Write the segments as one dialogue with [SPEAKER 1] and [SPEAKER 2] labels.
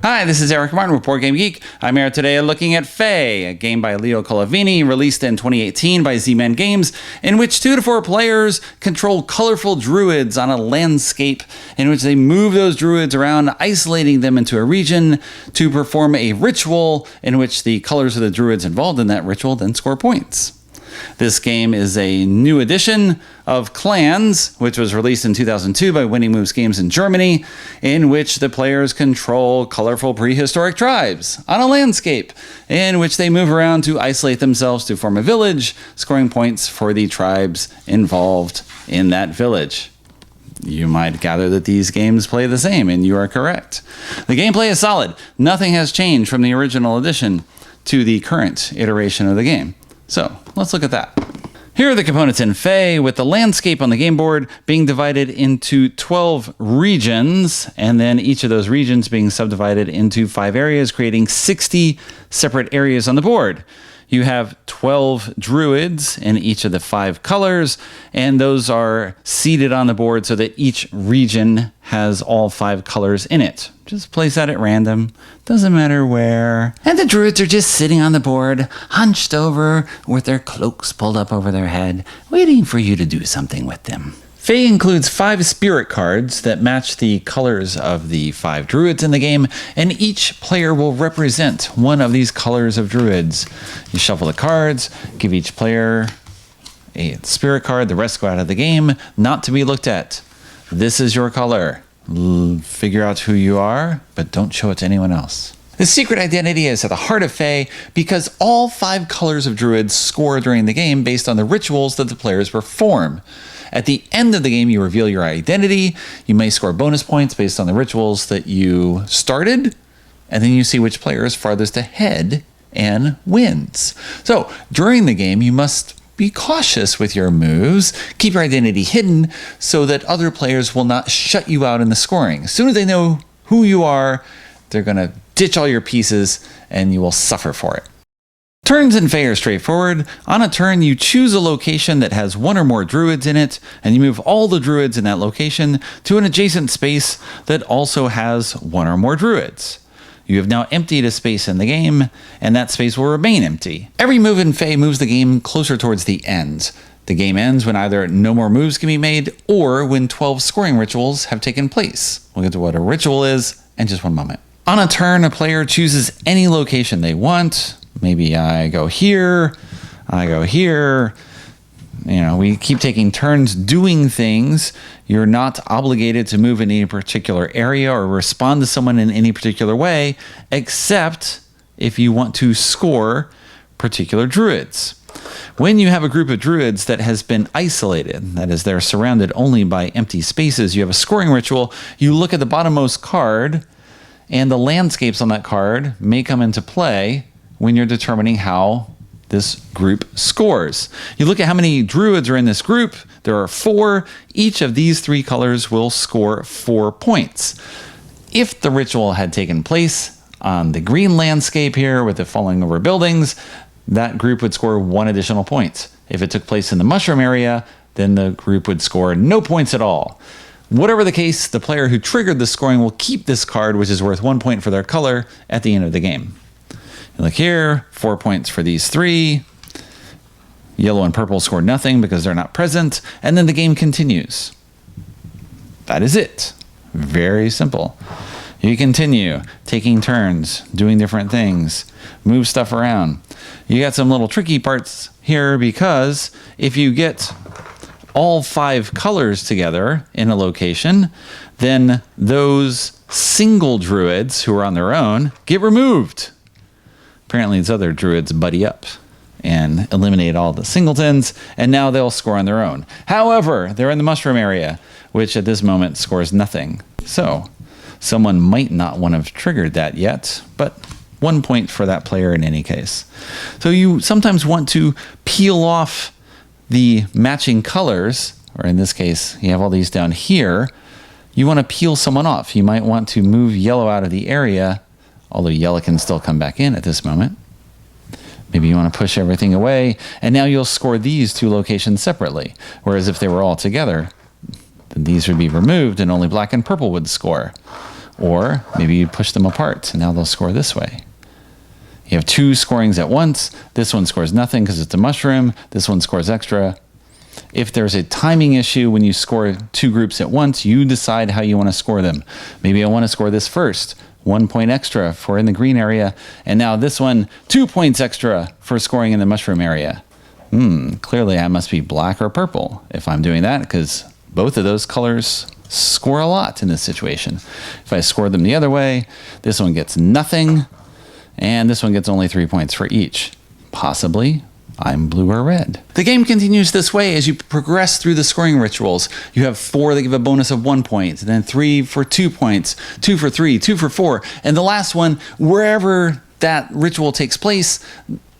[SPEAKER 1] Hi, this is Eric Martin with Board Game Geek. I'm here today looking at Fey, a game by Leo Colavini, released in 2018 by Z-Man Games, in which 2 to 4 players control colorful druids on a landscape in which they move those druids around, isolating them into a region to perform a ritual in which the colors of the druids involved in that ritual then score points. This game is a new edition of Clans, which was released in 2002 by Winning Moves Games in Germany, in which the players control colorful prehistoric tribes on a landscape, in which they move around to isolate themselves to form a village, scoring points for the tribes involved in that village. You might gather that these games play the same, and you are correct. The gameplay is solid. Nothing has changed from the original edition to the current iteration of the game. So let's look at that. Here are the components in Fey, with the landscape on the game board being divided into 12 regions, and then each of those regions being subdivided into 5 areas, creating 60 separate areas on the board. You have 12 druids in each of the 5 colors, and those are seated on the board so that each region has all 5 colors in it. Just place that at random, doesn't matter where. And the druids are just sitting on the board, hunched over with their cloaks pulled up over their head, waiting for you to do something with them. Fey includes 5 spirit cards that match the colors of the 5 druids in the game, and each player will represent one of these colors of druids. You shuffle the cards, give each player a spirit card, the rest go out of the game, not to be looked at. This is your color. Figure out who you are, but don't show it to anyone else. The secret identity is at the heart of Fey because all 5 colors of druids score during the game based on the rituals that the players perform. At the end of the game, you reveal your identity. You may score bonus points based on the rituals that you started, and then you see which player is farthest ahead and wins. So during the game, you must be cautious with your moves, keep your identity hidden so that other players will not shut you out in the scoring. As soon as they know who you are, they're going to ditch all your pieces and you will suffer for it. Turns in Fey are straightforward. On a turn, you choose a location that has 1 or more druids in it, and you move all the druids in that location to an adjacent space that also has 1 or more druids. You have now emptied a space in the game, and that space will remain empty. Every move in Fey moves the game closer towards the end. The game ends when either no more moves can be made, or when 12 scoring rituals have taken place. We'll get to what a ritual is in just one moment. On a turn, a player chooses any location they want. Maybe I go here, I go here. You know, we keep taking turns doing things. You're not obligated to move in any particular area or respond to someone in any particular way, except if you want to score particular druids. When you have a group of druids that has been isolated, that is, they're surrounded only by empty spaces, you have a scoring ritual, you look at the bottommost card, and the landscapes on that card may come into play when you're determining how this group scores. You look at how many druids are in this group. There are 4. Each of these 3 colors will score 4 points. If the ritual had taken place on the green landscape here with the falling over buildings, that group would score 1 additional point. If it took place in the mushroom area, then the group would score no points at all. Whatever the case, the player who triggered the scoring will keep this card, which is worth 1 point for their color, at the end of the game. Look here, 4 points for these 3. Yellow and purple score nothing because they're not present, and then the game continues. That is it. Very simple. You continue taking turns, doing different things, move stuff around. You got some little tricky parts here because if you get all 5 colors together in a location, then those single druids who are on their own get removed. Apparently these other druids buddy up and eliminate all the singletons, and now they'll score on their own. However, they're in the mushroom area, which at this moment scores nothing. So someone might not want to have triggered that yet, but 1 point for that player in any case. So you sometimes want to peel off the matching colors, or in this case, you have all these down here. You want to peel someone off. You might want to move yellow out of the area, although yellow can still come back in at this moment. Maybe you want to push everything away, and now you'll score these 2 locations separately. Whereas if they were all together, then these would be removed and only black and purple would score. Or maybe you push them apart and now they'll score this way. You have two scorings at once. This one scores nothing because it's a mushroom. This one scores extra. If there's a timing issue when you score two groups at once, you decide how you want to score them. Maybe I want to score this first. 1 point extra for in the green area. And now this one, 2 points extra for scoring in the mushroom area. Clearly I must be black or purple if I'm doing that, because both of those colors score a lot in this situation. If I score them the other way, this one gets nothing. And this one gets only 3 points for each. Possibly, I'm blue or red. The game continues this way as you progress through the scoring rituals. You have 4 that give a bonus of 1 point, then 3 for 2 points, 2 for 3, 2 for 4, and the last one, wherever that ritual takes place,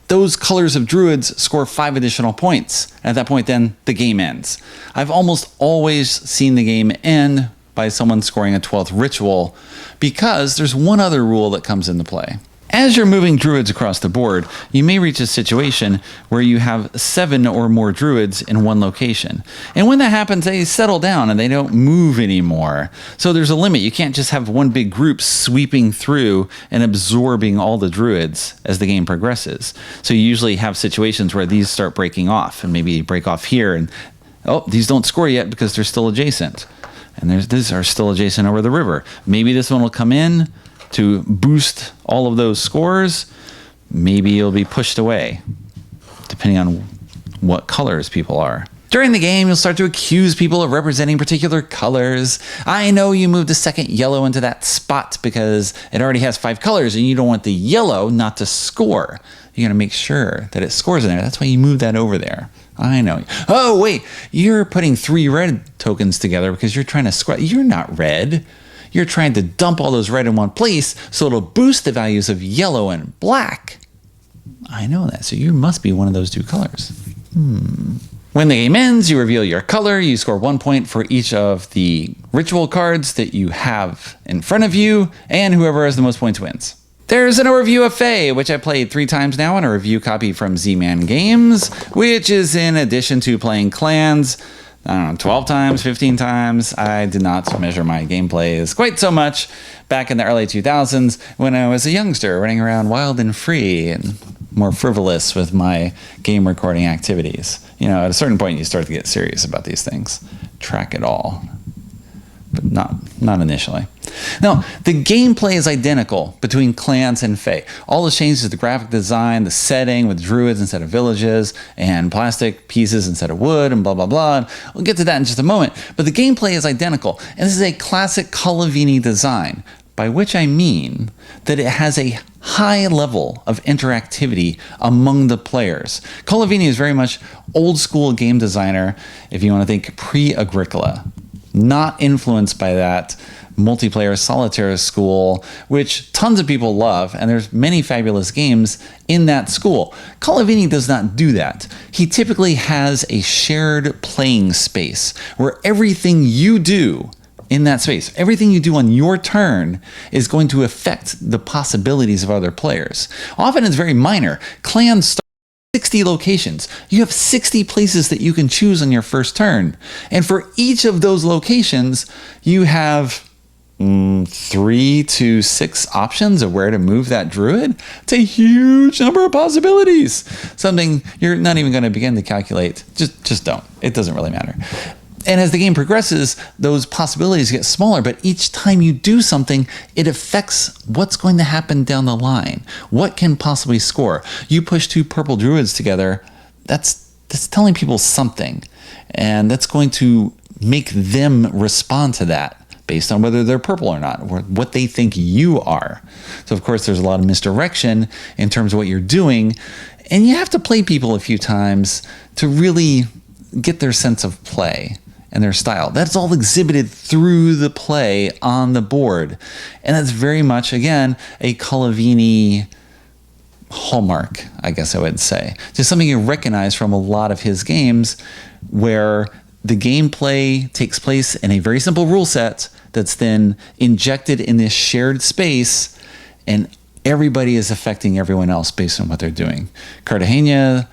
[SPEAKER 1] those colors of druids score 5 additional points. At that point, then, the game ends. I've almost always seen the game end by someone scoring a 12th ritual, because there's one other rule that comes into play. As you're moving druids across the board, you may reach a situation where you have 7 or more druids in one location. And when that happens, they settle down and they don't move anymore. So there's a limit. You can't just have one big group sweeping through and absorbing all the druids as the game progresses. So you usually have situations where these start breaking off, and maybe break off here, and oh, these don't score yet because they're still adjacent. And these are still adjacent over the river. Maybe this one will come in to boost all of those scores. Maybe you'll be pushed away, depending on what colors people are. During the game, you'll start to accuse people of representing particular colors. I know you moved a second yellow into that spot because it already has 5 colors and you don't want the yellow not to score. You gotta make sure that it scores in there. That's why you move that over there. I know. Oh, wait, you're putting 3 red tokens together because you're trying to score. You're not red. You're trying to dump all those red in one place so it'll boost the values of yellow and black. I know that, so you must be one of those 2 colors. When the game ends, you reveal your color. You score 1 point for each of the ritual cards that you have in front of you, and whoever has the most points wins. There's an overview of Fey, which I played 3 times now, and a review copy from Z-Man Games, which is in addition to playing clans, I don't know, 12 times, 15 times. I did not measure my gameplays quite so much back in the early 2000s when I was a youngster running around wild and free and more frivolous with my game recording activities. You know, at a certain point you start to get serious about these things. Track it all. But not initially. Now, the gameplay is identical between clans and Fey. All the changes to the graphic design, the setting with druids instead of villages, and plastic pieces instead of wood, and blah, blah, blah. We'll get to that in just a moment. But the gameplay is identical. And this is a classic Colavini design, by which I mean that it has a high level of interactivity among the players. Colavini is very much old school game designer, if you want to think pre-Agricola. Not influenced by that multiplayer solitaire school, which tons of people love, and there's many fabulous games in that school. Colavini does not do that. He typically has a shared playing space where everything you do in that space, everything you do on your turn is going to affect the possibilities of other players. Often it's very minor. Clans start 60 locations. You have 60 places that you can choose on your first turn. And for each of those locations, you have 3 to 6 options of where to move that druid. It's a huge number of possibilities. Something you're not even going to begin to calculate. Just don't. It doesn't really matter. And as the game progresses, those possibilities get smaller, but each time you do something, it affects what's going to happen down the line. What can possibly score? You push 2 purple druids together, that's telling people something. And that's going to make them respond to that based on whether they're purple or not, or what they think you are. So of course, there's a lot of misdirection in terms of what you're doing. And you have to play people a few times to really get their sense of play and their style. That's all exhibited through the play on the board. And that's very much, again, a Colavini hallmark, I guess I would say. Just something you recognize from a lot of his games where the gameplay takes place in a very simple rule set that's then injected in this shared space, and everybody is affecting everyone else based on what they're doing. Cartagena,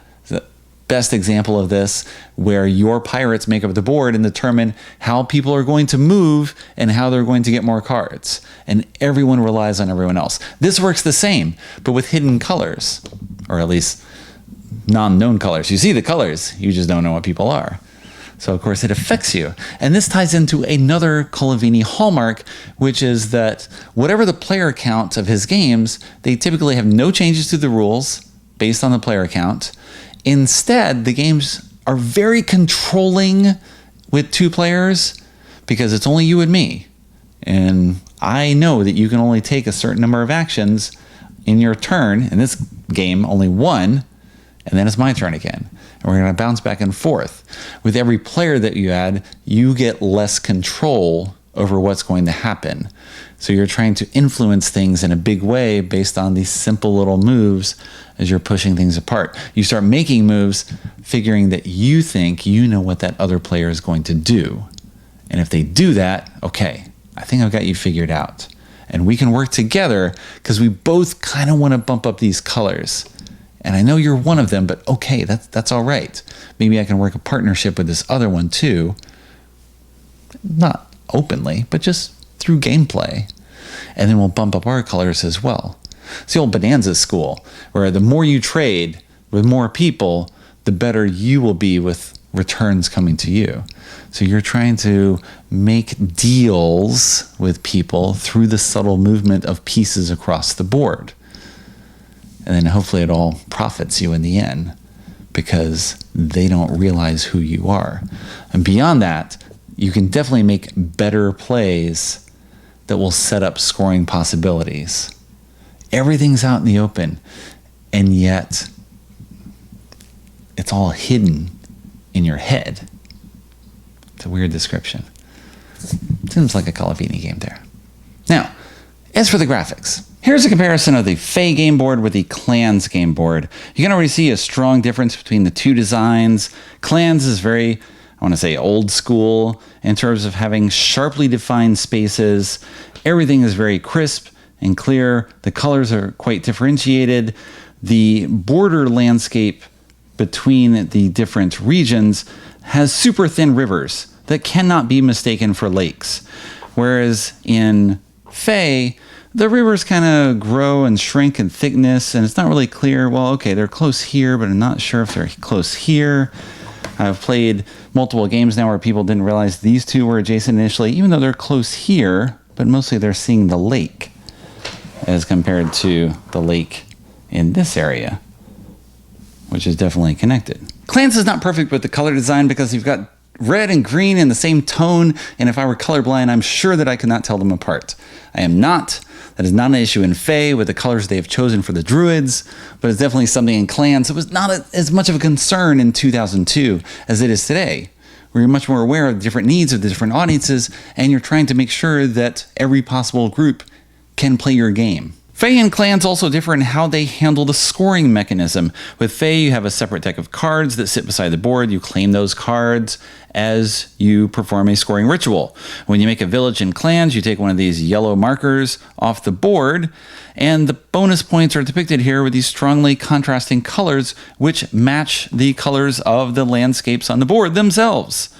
[SPEAKER 1] best example of this, where your pirates make up the board and determine how people are going to move and how they're going to get more cards. And everyone relies on everyone else. This works the same, but with hidden colors, or at least non-known colors. You see the colors, you just don't know what people are. So of course it affects you. And this ties into another Colavini hallmark, which is that whatever the player count of his games, they typically have no changes to the rules based on the player count. Instead, the games are very controlling with 2 players because it's only you and me. And I know that you can only take a certain number of actions in your turn. In this game, only 1, and then it's my turn again. And we're going to bounce back and forth. With every player that you add, you get less control over what's going to happen. So you're trying to influence things in a big way based on these simple little moves as you're pushing things apart. You start making moves figuring that you think you know what that other player is going to do. And if they do that, okay, I think I've got you figured out. And we can work together because we both kind of want to bump up these colors. And I know you're one of them, but okay, that's all right. Maybe I can work a partnership with this other one too. Not openly, but just through gameplay. And then we'll bump up our colors as well. It's the old Bonanza school, where the more you trade with more people, the better you will be with returns coming to you. So you're trying to make deals with people through the subtle movement of pieces across the board. And then hopefully it all profits you in the end because they don't realize who you are. And beyond that, you can definitely make better plays that will set up scoring possibilities. Everything's out in the open, and yet it's all hidden in your head. It's a weird description. Seems like a Colavini game there. Now, as for the graphics, here's a comparison of the Fey game board with the Clans game board. You can already see a strong difference between the 2 designs. Clans is very, I want to say, old school in terms of having sharply defined spaces. Everything is very crisp and clear. The colors are quite differentiated. The border landscape between the different regions has super thin rivers that cannot be mistaken for lakes. Whereas in Fey, the rivers kind of grow and shrink in thickness, and it's not really clear, well, okay, they're close here, but I'm not sure if they're close here. I've played multiple games now where people didn't realize these 2 were adjacent initially, even though they're close here, but mostly they're seeing the lake as compared to the lake in this area, which is definitely connected. Clans is not perfect with the color design because you've got red and green in the same tone, and if I were colorblind, I'm sure that I could not tell them apart. I am not. That is not an issue in Fey with the colors they have chosen for the druids, but it's definitely something in Clans that was not as much of a concern in 2002 as it is today, where you're much more aware of the different needs of the different audiences, and you're trying to make sure that every possible group can play your game. Fey and Clans also differ in how they handle the scoring mechanism. With Fey, you have a separate deck of cards that sit beside the board. You claim those cards as you perform a scoring ritual. When you make a village in Clans, you take one of these yellow markers off the board, and the bonus points are depicted here with these strongly contrasting colors which match the colors of the landscapes on the board themselves.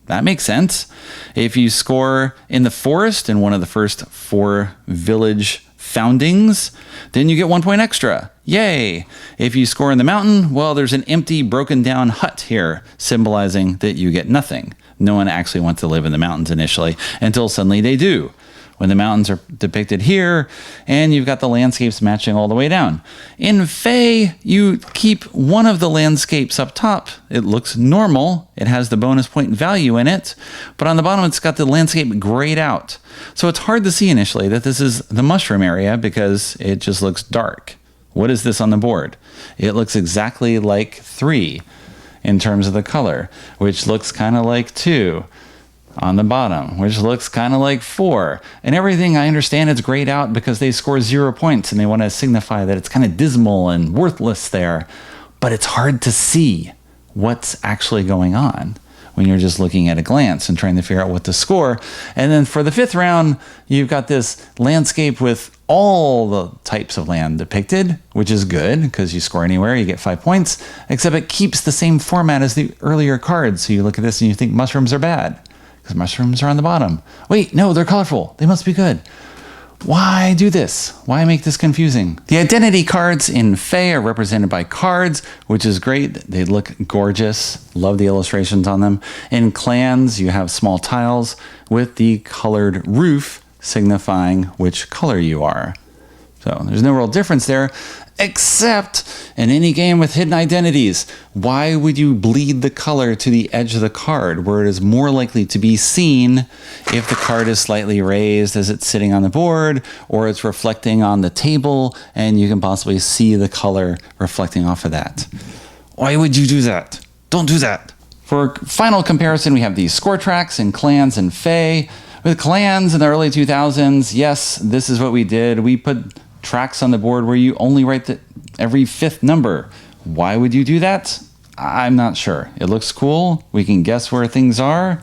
[SPEAKER 1] That makes sense. If you score in the forest in one of the first 4 village foundings, then you get 1 point extra. Yay! If you score in the mountain, well, there's an empty, broken down hut here, symbolizing that you get nothing. No one actually wants to live in the mountains initially, until suddenly they do. When the mountains are depicted here, and you've got the landscapes matching all the way down. In Fey, you keep one of the landscapes up top. It looks normal. It has the bonus point value in it, but on the bottom it's got the landscape grayed out. So it's hard to see initially that this is the mushroom area because it just looks dark. What is this on the board? It looks exactly like 3 in terms of the color, which looks kind of like 2. On the bottom, which looks kind of like 4. And everything, I understand it's grayed out because they score 0 points and they want to signify that it's kind of dismal and worthless there. But it's hard to see what's actually going on when you're just looking at a glance and trying to figure out what to score. And then for the 5th round, you've got this landscape with all the types of land depicted, which is good because you score anywhere, you get 5 points, except it keeps the same format as the earlier cards. So you look at this and you think mushrooms are bad because mushrooms are on the bottom. Wait, no, they're colorful. They must be good. Why do this? Why make this confusing? The identity cards in Fe are represented by cards, which is great. They look gorgeous. Love the illustrations on them. In Clans, you have small tiles with the colored roof signifying which color you are. So there's no real difference there, except in any game with hidden identities. Why would you bleed the color to the edge of the card where it is more likely to be seen if the card is slightly raised as it's sitting on the board, or it's reflecting on the table and you can possibly see the color reflecting off of that? Why would you do that? Don't do that. For final comparison, we have these score tracks in Clans and Fe. With Clans in the early 2000s, yes, this is what we did. We put tracks on the board where you only write every 5th number. Why would you do that? I'm not sure. It looks cool. We can guess where things are.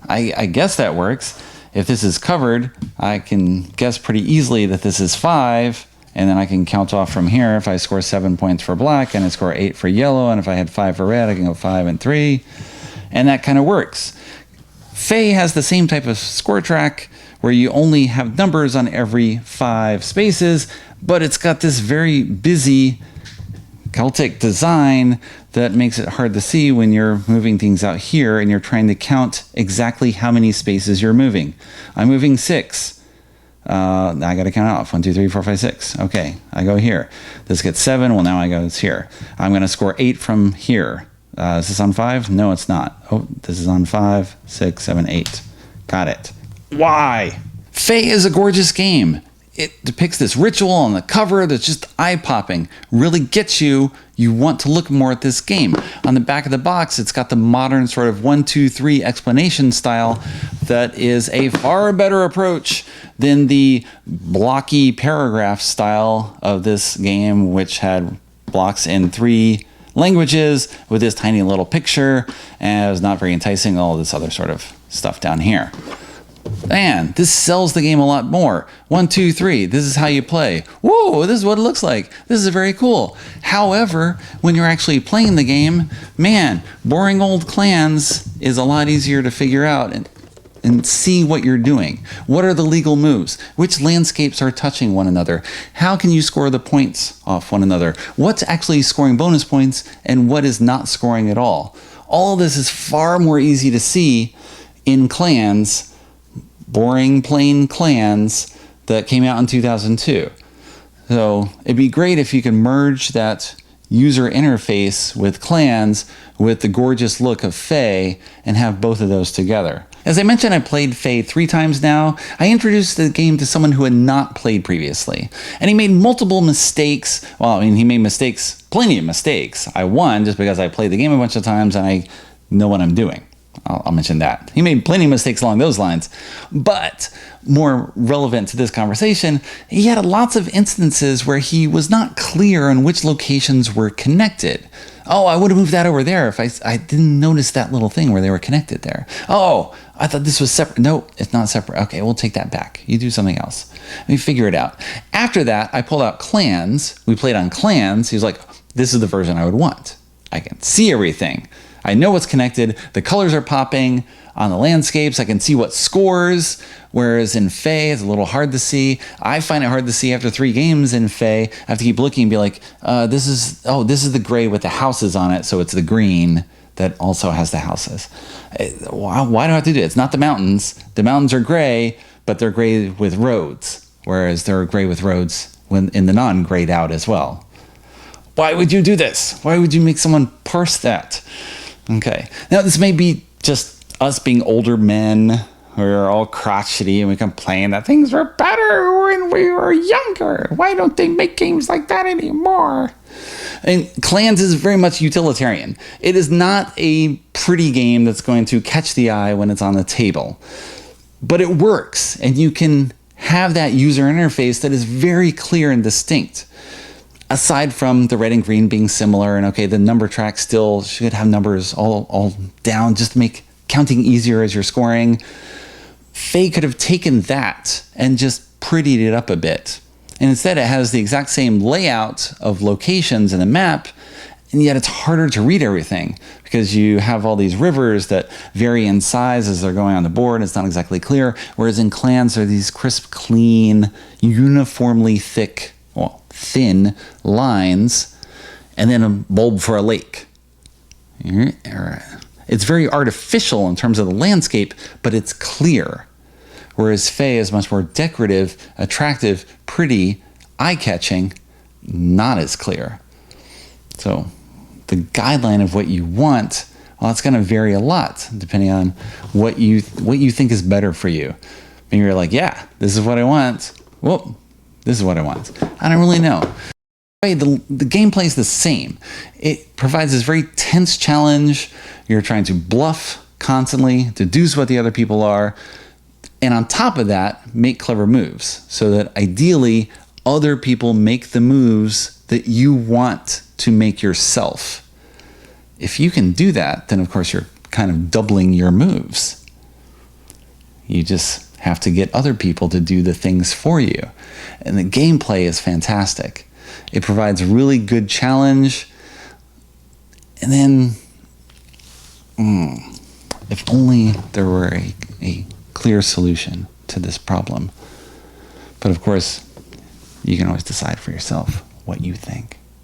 [SPEAKER 1] I guess that works. If this is covered, I can guess pretty easily that this is 5, and then I can count off from here. If I score 7 points for black and I score 8 for yellow, and if I had 5 for red, I can go 5 and 3, and that kind of works. Fe has the same type of score track where you only have numbers on every 5 spaces, but it's got this very busy Celtic design that makes it hard to see when you're moving things out here and you're trying to count exactly how many spaces you're moving. I'm moving 6. I got to count off. 1, 2, 3, 4, 5, 6. Okay, I go here. This gets 7. Well, now I go here. I'm going to score 8 from here. Is this on 5? No, it's not. Oh, this is on 5, 6, 7, 8. Got it. Why? Fe is a gorgeous game. It depicts this ritual on the cover that's just eye-popping. Really gets you. You want to look more at this game. On the back of the box, it's got the modern sort of 1, 2, 3 explanation style that is a far better approach than the blocky paragraph style of this game, which had blocks in 3 languages with this tiny little picture, and it was not very enticing, all this other sort of stuff down here. Man, this sells the game a lot more. 1, 2, 3, this is how you play. Whoa, this is what it looks like. This is very cool. However, when you're actually playing the game, man, boring old Clans is a lot easier to figure out and see what you're doing. What are the legal moves? Which landscapes are touching one another? How can you score the points off one another? What's actually scoring bonus points and what is not scoring at all? All of this is far more easy to see in Clans, boring plain Clans that came out in 2002. So it'd be great if you could merge that user interface with Clans with the gorgeous look of Fe and have both of those together. As I mentioned, I played Fe 3 times now. I introduced the game to someone who had not played previously, and he made multiple mistakes. Well, I mean, he made mistakes, plenty of mistakes. I won just because I played the game a bunch of times and I know what I'm doing. I'll mention that. He made plenty of mistakes along those lines. But more relevant to this conversation, he had lots of instances where he was not clear on which locations were connected. Oh, I would have moved that over there if I didn't notice that little thing where they were connected there. Oh, I thought this was separate. No, it's not separate. Okay, we'll take that back. You do something else. Let me figure it out. After that, I pulled out Clans. We played on Clans. He was like, this is the version I would want. I can see everything. I know what's connected. The colors are popping on the landscapes. I can see what scores, whereas in Fe, it's a little hard to see. I find it hard to see after 3 games in Fe. I have to keep looking and be like, this is the gray with the houses on it, so it's the green that also has the houses. Why do I have to do it? It's not the mountains. The mountains are gray, but they're gray with roads, whereas they're gray with roads when in the non-grayed out as well. Why would you do this? Why would you make someone parse that? Okay. Now, this may be just us being older men who are all crotchety and we complain that things were better when we were younger. Why don't they make games like that anymore? And Clans is very much utilitarian. It is not a pretty game that's going to catch the eye when it's on the table. But it works, and you can have that user interface that is very clear and distinct. Aside from the red and green being similar, and okay, the number track still should have numbers all down just to make counting easier as you're scoring. Fe could have taken that and just prettied it up a bit. And instead, it has the exact same layout of locations in the map, and yet it's harder to read everything because you have all these rivers that vary in size as they're going on the board. It's not exactly clear. Whereas in Clans, there are these crisp, clean, uniformly thick, well, thin lines, and then a bulb for a lake. It's very artificial in terms of the landscape, but it's clear. Whereas Fae is much more decorative, attractive, pretty, eye-catching, not as clear. So the guideline of what you want, well, it's going to vary a lot depending on what you think is better for you. Maybe you're like, yeah, this is what I want. Well, this is what I want. I don't really know. The gameplay is the same. It provides this very tense challenge. You're trying to bluff constantly, deduce what the other people are, and on top of that, make clever moves so that ideally other people make the moves that you want to make yourself. If you can do that, then of course you're kind of doubling your moves. You just have to get other people to do the things for you. And the gameplay is fantastic. It provides a really good challenge. And then, if only there were a clear solution to this problem. But of course, you can always decide for yourself what you think.